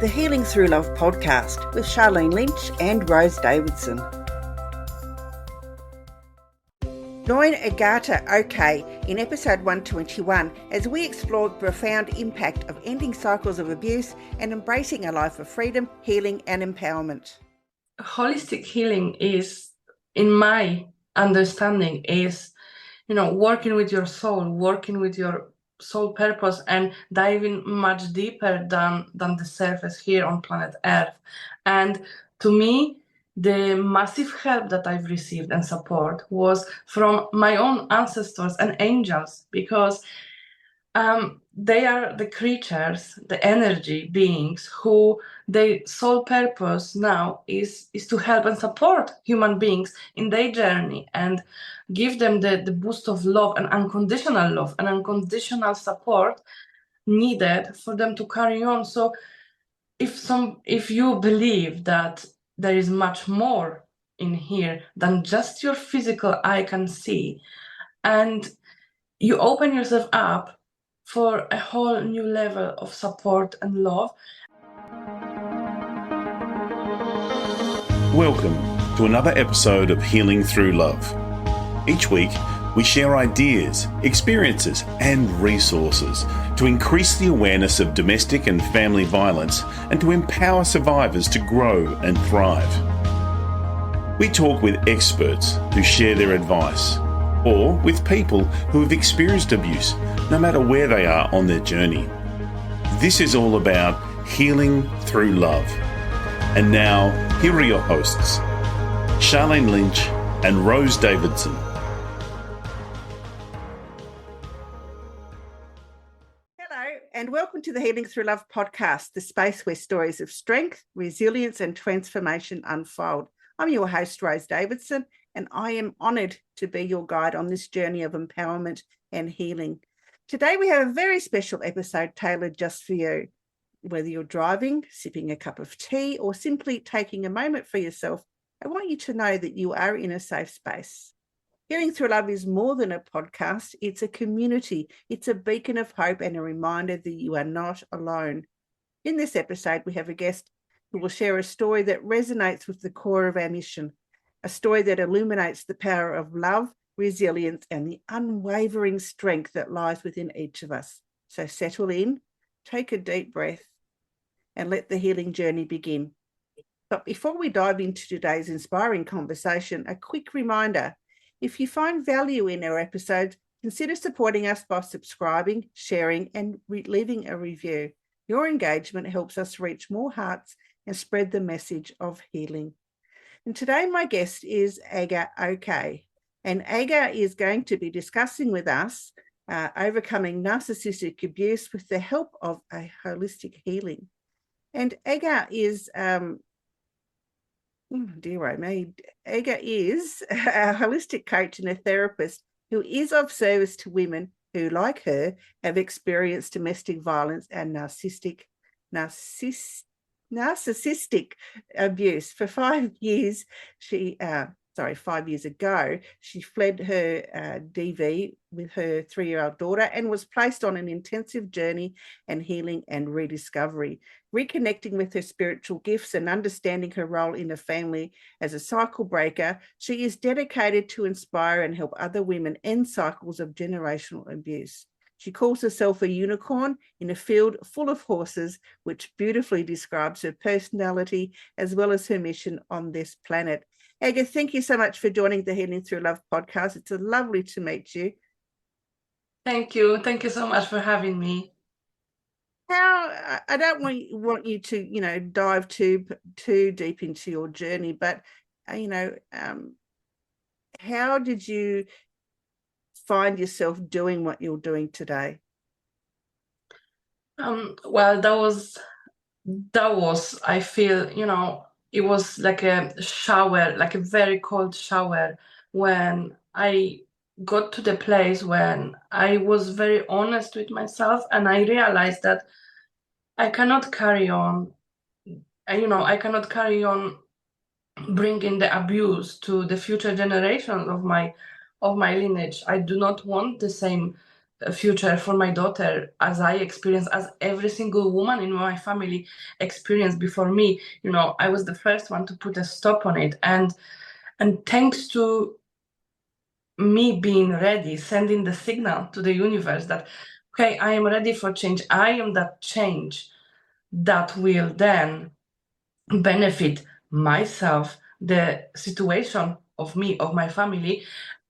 the Healing Through Love podcast with Sharlene Lynch and Rose Davidson. Join Agata in episode 121 as we explore the profound impact of ending cycles of abuse and embracing a life of freedom, healing and empowerment. Holistic healing is, in my understanding, is, working with your soul, working with your soul purpose and diving much deeper than the surface here on planet Earth. And to me, the massive help that I've received and support was from my own ancestors and angels, because they are the creatures, the energy beings who their sole purpose now is to help and support human beings in their journey and give them the boost of love and unconditional support needed for them to carry on. So if you believe that there is much more in here than just your physical eye can see, and you open yourself up for a whole new level of support and love. Welcome to another episode of Healing Through Love. Each week, we share ideas, experiences, and resources to increase the awareness of domestic and family violence and to empower survivors to grow and thrive. We talk with experts who share their advice, or with people who have experienced abuse, no matter where they are on their journey. This is all about healing through love. And now, here are your hosts, Sharlene Lynch and Rose Davidson. Hello, and welcome to the Healing Through Love podcast, the space where stories of strength, resilience, and transformation unfold. I'm your host, Rose Davidson, and I am honoured to be your guide on this journey of empowerment and healing. Today, we have a very special episode tailored just for you. Whether you're driving, sipping a cup of tea, or simply taking a moment for yourself, I want you to know that you are in a safe space. Healing Through Love is more than a podcast. It's a community. It's a beacon of hope and a reminder that you are not alone. In this episode, we have a guest who will share a story that resonates with the core of our mission, a story that illuminates the power of love, resilience, and the unwavering strength that lies within each of us. So settle in, take a deep breath, and let the healing journey begin. But before we dive into today's inspiring conversation, a quick reminder: if you find value in our episodes, consider supporting us by subscribing, sharing, and leaving a review. Your engagement helps us reach more hearts and spread the message of healing. And today my guest is Agata, and Agata is going to be discussing with us overcoming narcissistic abuse with the help of a holistic healing. And Agata is, Agata is a holistic coach and a therapist who is of service to women who, like her, have experienced domestic violence and narcissistic abuse. For 5 years, 5 years ago, she fled her DV with her 3-year-old daughter and was placed on an intensive journey and healing and rediscovery, reconnecting with her spiritual gifts and understanding her role in the family as a cycle breaker. She is dedicated to inspire and help other women end cycles of generational abuse. She calls herself a unicorn in a field full of horses, which beautifully describes her personality as well as her mission on this planet. Agata, thank you so much for joining the Healing Through Love podcast. It's lovely to meet you. Thank you. Thank you so much for having me. I don't want you to, dive too deep into your journey, but, how did you find yourself doing what you're doing today? Well, that was, I feel, it was like a shower, like a very cold shower, when I got to the place when I was very honest with myself, and I realized that I cannot carry on, I cannot carry on bringing the abuse to the future generations of my lineage. I do not want the same future for my daughter, as I experienced, as every single woman in my family experienced before me. You know, I was the first one to put a stop on it, and thanks to me being ready, sending the signal to the universe that, okay, I am ready for change. I am that change that will then benefit myself, the situation of me, of my family,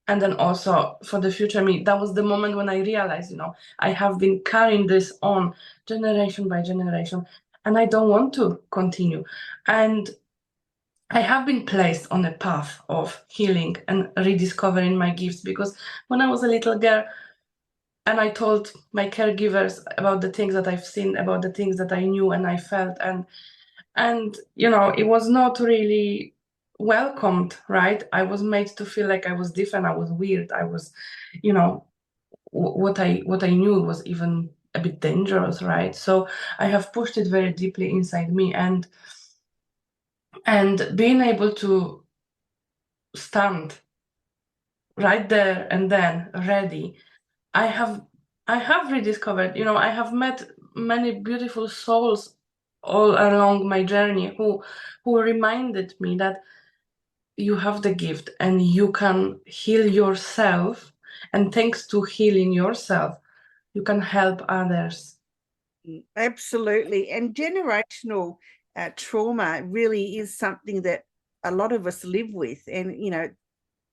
and then also for the future me. That was the moment when I realized, you know, I have been carrying this on generation by generation, and I don't want to continue. And I have been placed on a path of healing and rediscovering my gifts, because when I was a little girl and I told my caregivers about the things that I've seen, about the things that I knew and I felt, and you know, it was not really welcomed, right? I was made to feel like I was different, I was weird, I was, you know, what I knew was even a bit dangerous, right? So I have pushed it very deeply inside me, and being able to stand right there and then ready, I have rediscovered, you know, I have met many beautiful souls all along my journey who reminded me that you have the gift and you can heal yourself, and thanks to healing yourself you can help others. Absolutely. And generational trauma really is something that a lot of us live with, and you know,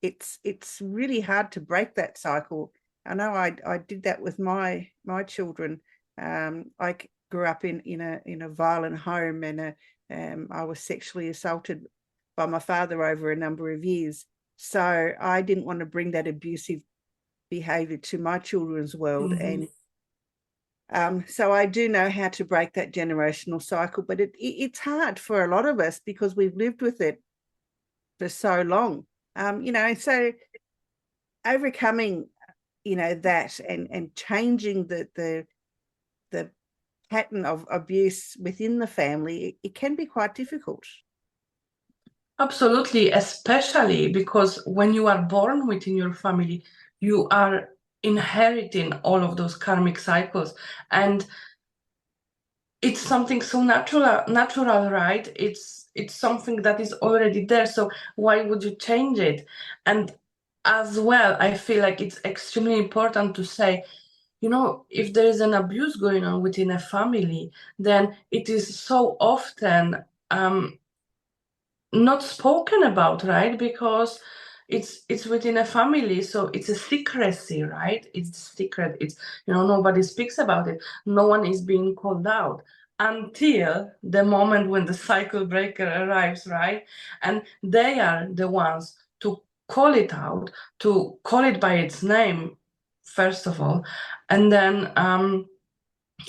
it's really hard to break that cycle. I know I did that with my children. I grew up in a violent home, and I was sexually assaulted by my father over a number of years. So I didn't want to bring that abusive behavior to my children's world. Mm-hmm. And so I do know how to break that generational cycle, but it's hard for a lot of us because we've lived with it for so long. You know, so overcoming, you know, that and changing the pattern of abuse within the family, it can be quite difficult. Absolutely, especially because when you are born within your family, you are inheriting all of those karmic cycles, and it's something so natural, right? It's something that is already there, so why would you change it? And as well, I feel like it's extremely important to say, you know, if there is an abuse going on within a family, then it is so often not spoken about, right? Because it's within a family, so it's a secrecy, right? It's secret. It's, you know, nobody speaks about it. No one is being called out until the moment when the cycle breaker arrives, right? And they are the ones to call it out, to call it by its name, first of all, and then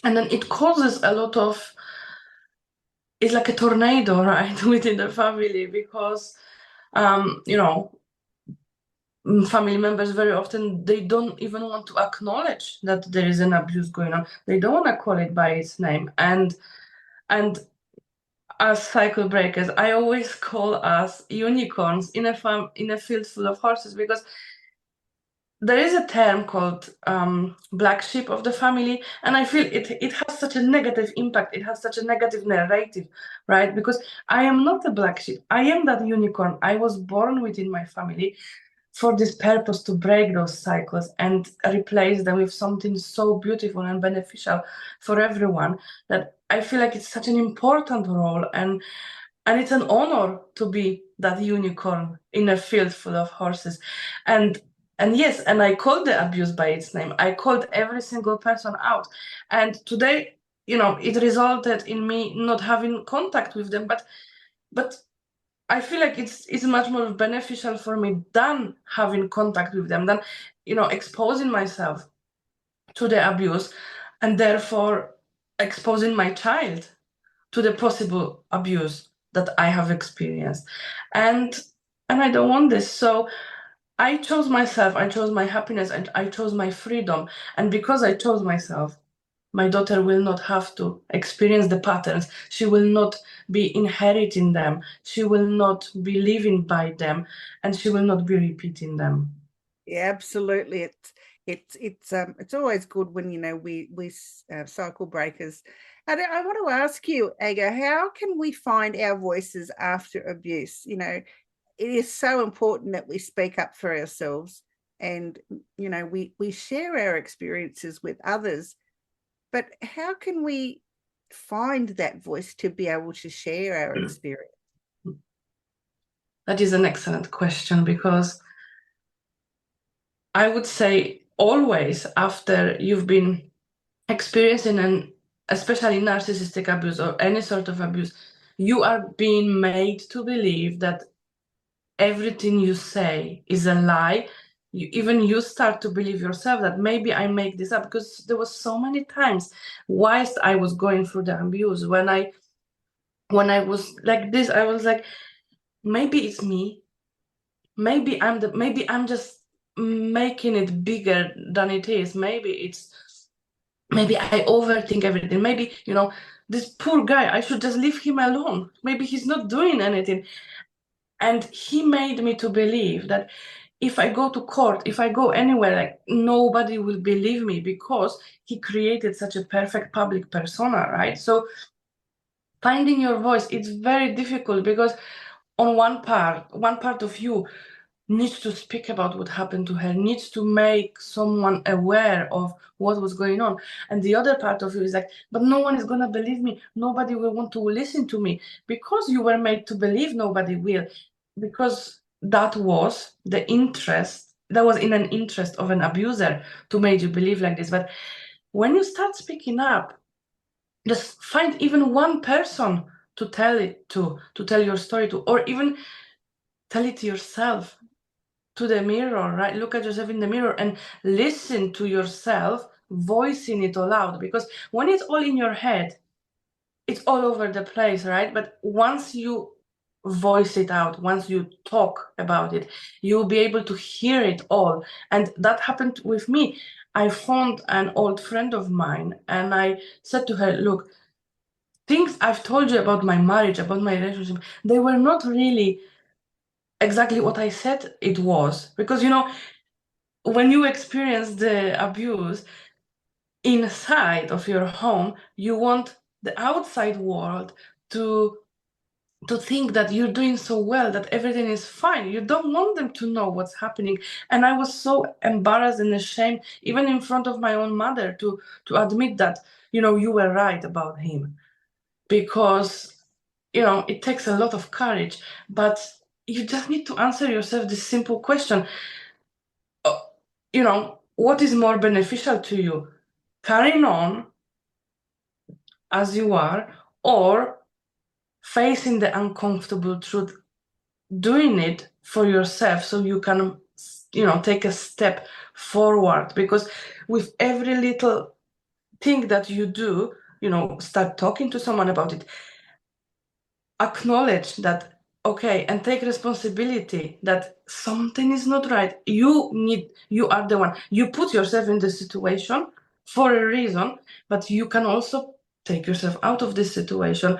it causes a lot of, it's like a tornado, right, within the family, because you know, family members very often, they don't even want to acknowledge that there is an abuse going on. They don't want to call it by its name. And as cycle breakers, I always call us unicorns in a field full of horses, because there is a term called black sheep of the family, and I feel it has such a negative impact. It has such a negative narrative, right? Because I am not a black sheep. I am that unicorn. I was born within my family for this purpose, to break those cycles and replace them with something so beautiful and beneficial for everyone, that I feel like it's such an important role, and it's an honor to be that unicorn in a field full of horses. And yes, and I called the abuse by its name. I called every single person out. And today, you know, it resulted in me not having contact with them, but I feel like it's much more beneficial for me than having contact with them, than, you know, exposing myself to the abuse, and therefore exposing my child to the possible abuse that I have experienced. And I don't want this. So I chose myself, I chose my happiness, and I chose my freedom. And because I chose myself, my daughter will not have to experience the patterns. She will not be inheriting them. She will not be living by them, and she will not be repeating them. Yeah, absolutely. It's always good when, you know, we cycle breakers. And I want to ask you, Aga, how can we find our voices after abuse? You know, it is so important that we speak up for ourselves, and, you know, we share our experiences with others, but how can we find that voice to be able to share our experience? That is an excellent question, because I would say always after you've been experiencing an especially narcissistic abuse or any sort of abuse, you are being made to believe that everything you say is a lie. You start to believe yourself that maybe I make this up, because there was so many times whilst I was going through the abuse, when I was like this, I was like, maybe it's me, maybe I'm just making it bigger than it is, maybe I overthink everything, maybe, you know, this poor guy, I should just leave him alone, maybe he's not doing anything. And he made me to believe that if I go to court, if I go anywhere, like, nobody will believe me, because he created such a perfect public persona, right? So finding your voice, it's very difficult, because on one part of you needs to speak about what happened to her, needs to make someone aware of what was going on. And the other part of you is like, but no one is going to believe me. Nobody will want to listen to me, because you were made to believe nobody will, because that was the interest, that was in an interest of an abuser to make you believe like this. But when you start speaking up, just find even one person to tell it to tell your story to, or even tell it to yourself, to the mirror, right? Look at yourself in the mirror and listen to yourself voicing it aloud, because when it's all in your head, it's all over the place, right? But once you voice it out, once you talk about it, you'll be able to hear it all. And that happened with me. I found an old friend of mine, and I said to her, look, things I've told you about my marriage, about my relationship, they were not really exactly what I said it was. Because, you know, when you experience the abuse inside of your home, you want the outside world to think that you're doing so well, that everything is fine. You don't want them to know what's happening. And I was so embarrassed and ashamed, even in front of my own mother, to admit that, you know, you were right about him. Because, you know, it takes a lot of courage, but you just need to answer yourself this simple question. You know, what is more beneficial to you? Carrying on as you are, or facing the uncomfortable truth, doing it for yourself so you can, you know, take a step forward? Because with every little thing that you do, you know, start talking to someone about it, acknowledge that, okay, and take responsibility that something is not right. You are the one, you put yourself in this situation for a reason, but you can also take yourself out of this situation.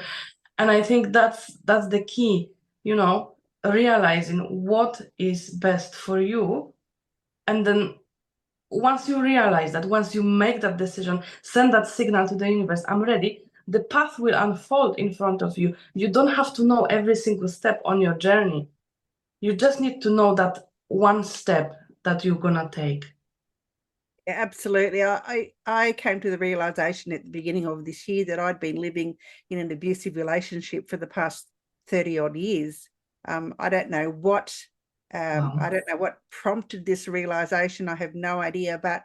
And I think that's the key, you know, realizing what is best for you. And then once you realize that, once you make that decision, send that signal to the universe, I'm ready, the path will unfold in front of you. You don't have to know every single step on your journey. You just need to know that one step that you're gonna take. Yeah, absolutely. I came to the realization at the beginning of this year that I'd been living in an abusive relationship for the past 30 odd years. I don't know what I don't know what prompted this realization. I have no idea. But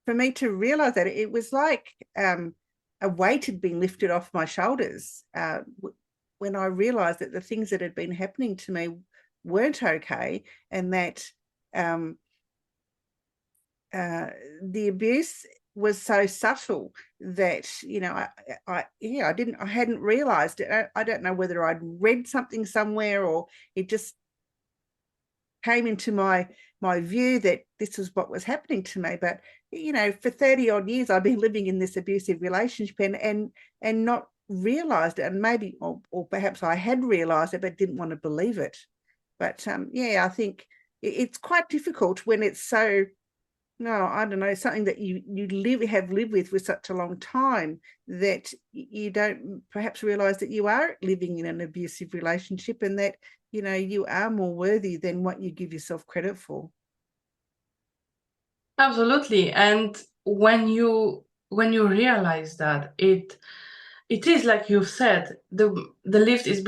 for me to realize that, it was like a weight had been lifted off my shoulders when I realized that the things that had been happening to me weren't okay, and that the abuse was so subtle that, you know, I hadn't realized it. I don't know whether I'd read something somewhere, or it just came into my view that this was what was happening to me. But, you know, for 30 odd years I've been living in this abusive relationship and not realized it. And maybe or perhaps I had realized it but didn't want to believe it. But yeah, I think it's quite difficult when it's so No, I don't know, something that you have lived with such a long time that you don't perhaps realize that you are living in an abusive relationship, and that, you know, you are more worthy than what you give yourself credit for. Absolutely. And when you realize that, it is like you've said, the weight is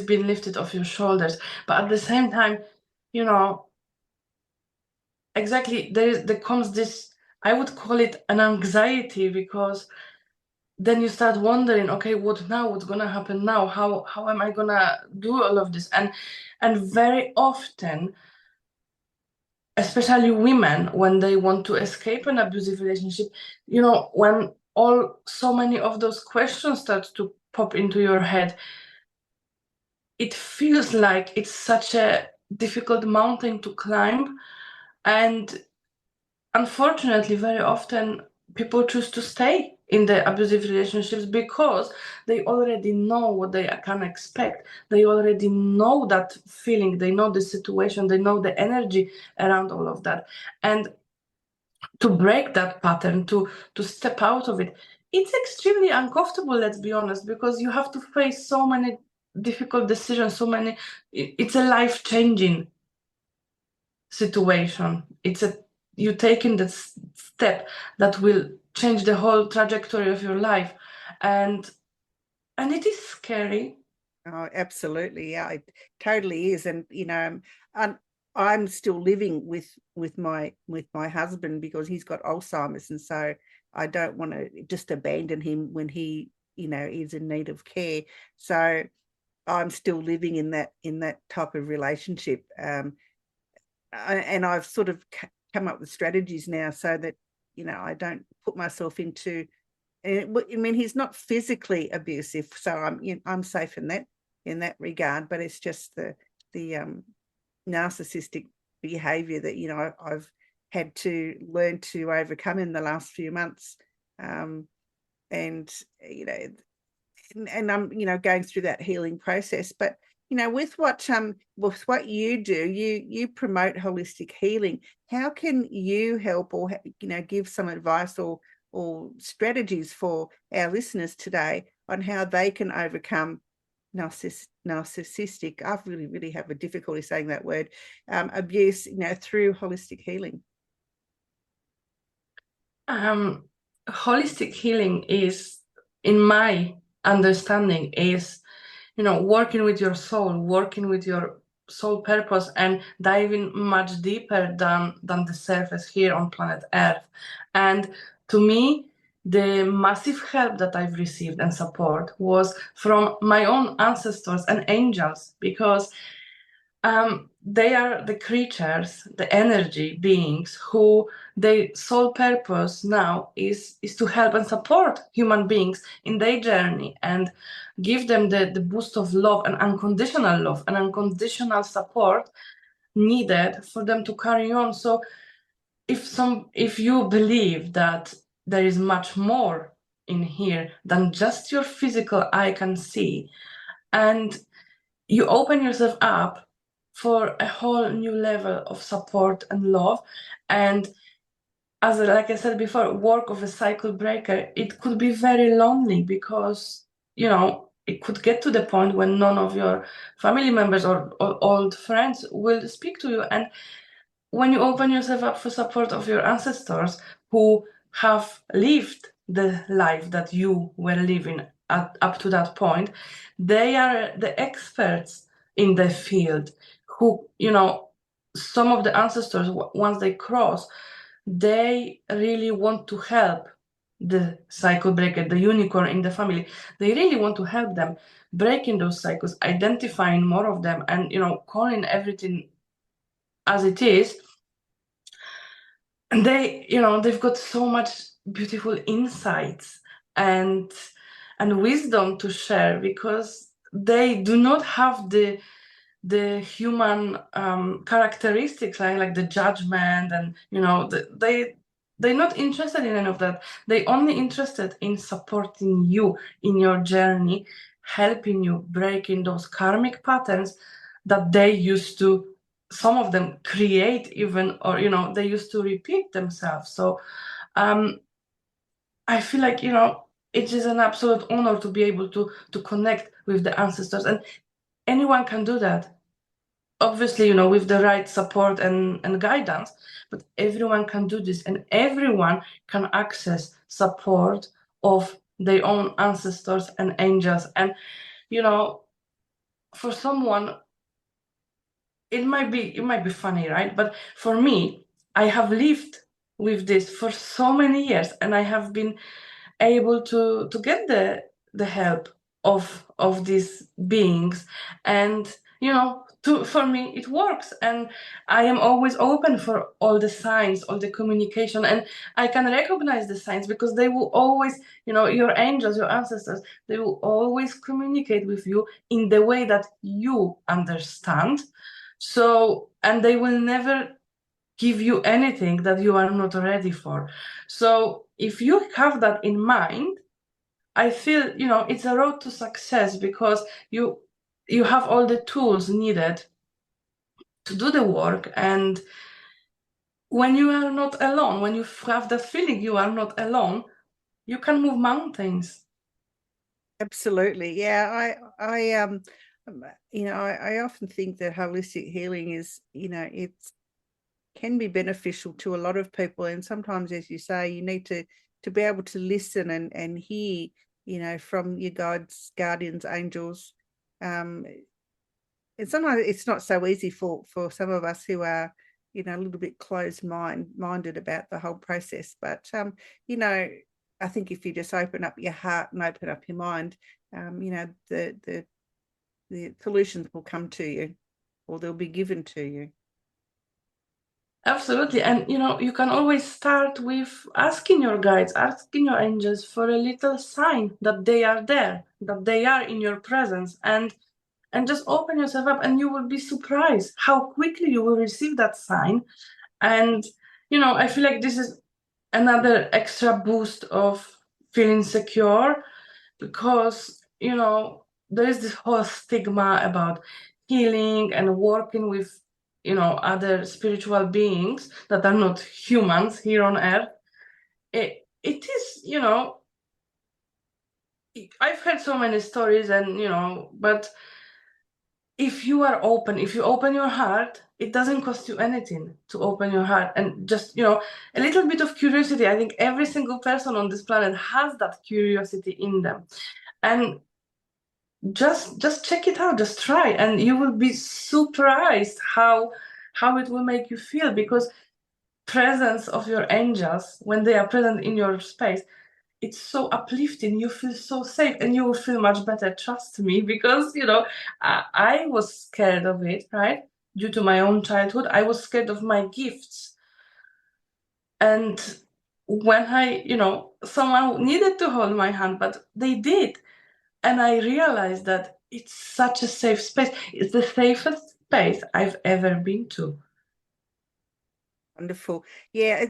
being lifted off your shoulders. But at the same time, you know, exactly, there comes this, I would call it an anxiety, because then you start wondering, okay, what now? What's gonna happen now? How am I gonna do all of this? And very often, especially women, when they want to escape an abusive relationship, you know, when so many of those questions start to pop into your head, it feels like it's such a difficult mountain to climb. And unfortunately, very often people choose to stay in the abusive relationships because they already know what they can expect. They already know that feeling, they know the situation, they know the energy around all of that. And to break that pattern, to step out of it, it's extremely uncomfortable, let's be honest, because you have to face so many difficult decisions, it's a life-changing situation. You taking the step that will change the whole trajectory of your life, and it is scary. Oh, absolutely. Yeah, it totally is. And, you know, I'm still living with my husband because he's got Alzheimer's, and so I don't want to just abandon him when he, you know, is in need of care. So I'm still living in that type of relationship. And I've sort of come up with strategies now so that, you know, I don't put myself into. I mean, he's not physically abusive, so I'm safe in that regard. But it's just the narcissistic behavior that, you know, I've had to learn to overcome in the last few months, and you know, and I'm, you know, going through that healing process. But, you know, with what you do, you promote holistic healing. How can you help, or, you know, give some advice or strategies for our listeners today on how they can overcome narcissistic, I really have a difficulty saying that word, abuse, you know, through holistic healing? Holistic healing is, in my understanding, is, you know, working with your soul purpose, and diving much deeper than the surface here on planet Earth. And to me, the massive help that I've received and support was from my own ancestors and angels, because they are the creatures, the energy beings, who their sole purpose now is to help and support human beings in their journey, and give them the boost of love and unconditional support needed for them to carry on. So if you believe that there is much more in here than just your physical eye can see, and you open yourself up for a whole new level of support and love, and like I said before, work of a cycle breaker, it could be very lonely, because, you know, it could get to the point when none of your family members or old friends will speak to you. And when you open yourself up for support of your ancestors, who have lived the life that you were living up to that point, they are the experts in the field, who, you know, some of the ancestors, once they cross, they really want to help the cycle breaker, the unicorn in the family. They really want to help them breaking those cycles, identifying more of them, and, you know, calling everything as it is. And they, you know, they've got so much beautiful insights and wisdom to share, because they do not have the human characteristics, like the judgment, and, you know, they're not interested in any of that. They're only interested in supporting you in your journey, helping you breaking those karmic patterns that they used to some of them create even, or, they used to repeat themselves. So I feel like, it is an absolute honor to be able to connect with the ancestors, and anyone can do that. Obviously, with the right support and guidance, but everyone can do this, and everyone can access support of their own ancestors and angels. And, for someone, it might be funny, right? But for me, I have lived with this for so many years, and I have been able to get the help of these beings, and for me it works, and I am always open for all the signs, all the communication, and I can recognize the signs because they will always, your angels, your ancestors, they will always communicate with you in the way that you understand. So, and they will never give you anything that you are not ready for. So if you have that in mind, I feel, it's a road to success, because you have all the tools needed to do the work. And when you are not alone, when you have that feeling you are not alone, you can move mountains. Absolutely. Yeah. I often think that holistic healing is, it's can be beneficial to a lot of people, and sometimes, as you say, you need to be able to listen and hear, from your guides, guardians, angels, and sometimes it's not so easy for some of us who are, a little bit closed-minded about the whole process. But I think if you just open up your heart and open up your mind, the solutions will come to you, or they'll be given to you. Absolutely. And you can always start with asking your guides, asking your angels for a little sign that they are there, that they are in your presence, and just open yourself up, and you will be surprised how quickly you will receive that sign. And I feel like this is another extra boost of feeling secure, because there is this whole stigma about healing and working with other spiritual beings that are not humans here on earth. It is, I've heard so many stories, and but if you are open, if you open your heart, it doesn't cost you anything to open your heart, and just a little bit of curiosity. I think every single person on this planet has that curiosity in them, and just check it out, just try, and you will be surprised how it will make you feel, because presence of your angels, when they are present in your space, it's so uplifting. You feel so safe, and you will feel much better, trust me, because I was scared of it, right? Due to my own childhood, I was scared of my gifts, and when I someone needed to hold my hand, but they did. And I realized that it's such a safe space. It's the safest space I've ever been to. Wonderful. Yeah,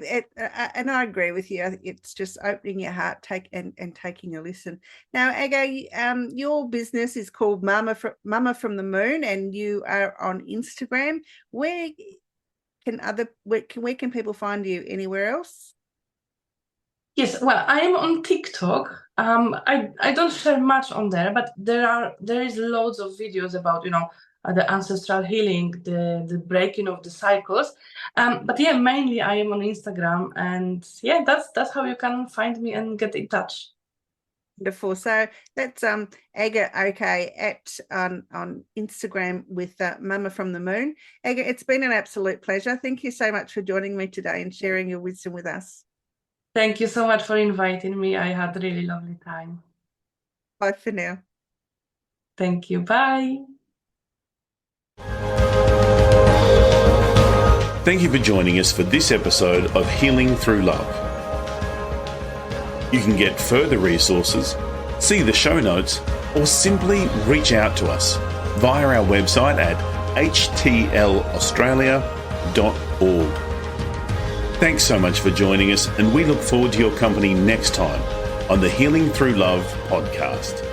and I agree with you. I think it's just opening your heart, and taking a listen. Now, Aga, your business is called Mama from the Moon, and you are on Instagram. Where can people find you? Anywhere else? Yes, well, I am on TikTok. I don't share much on there, but there is loads of videos about the ancestral healing, the breaking of the cycles. But yeah, mainly I am on Instagram, and yeah, that's how you can find me and get in touch. Wonderful. So that's Aga on Instagram with Mama from the Moon. Aga, it's been an absolute pleasure. Thank you so much for joining me today and sharing your wisdom with us. Thank you so much for inviting me. I had a really lovely time. Bye for now. Thank you. Bye. Thank you for joining us for this episode of Healing Through Love. You can get further resources, see the show notes, or simply reach out to us via our website at htlaustralia.org. Thanks so much for joining us, and we look forward to your company next time on the Healing Through Love podcast.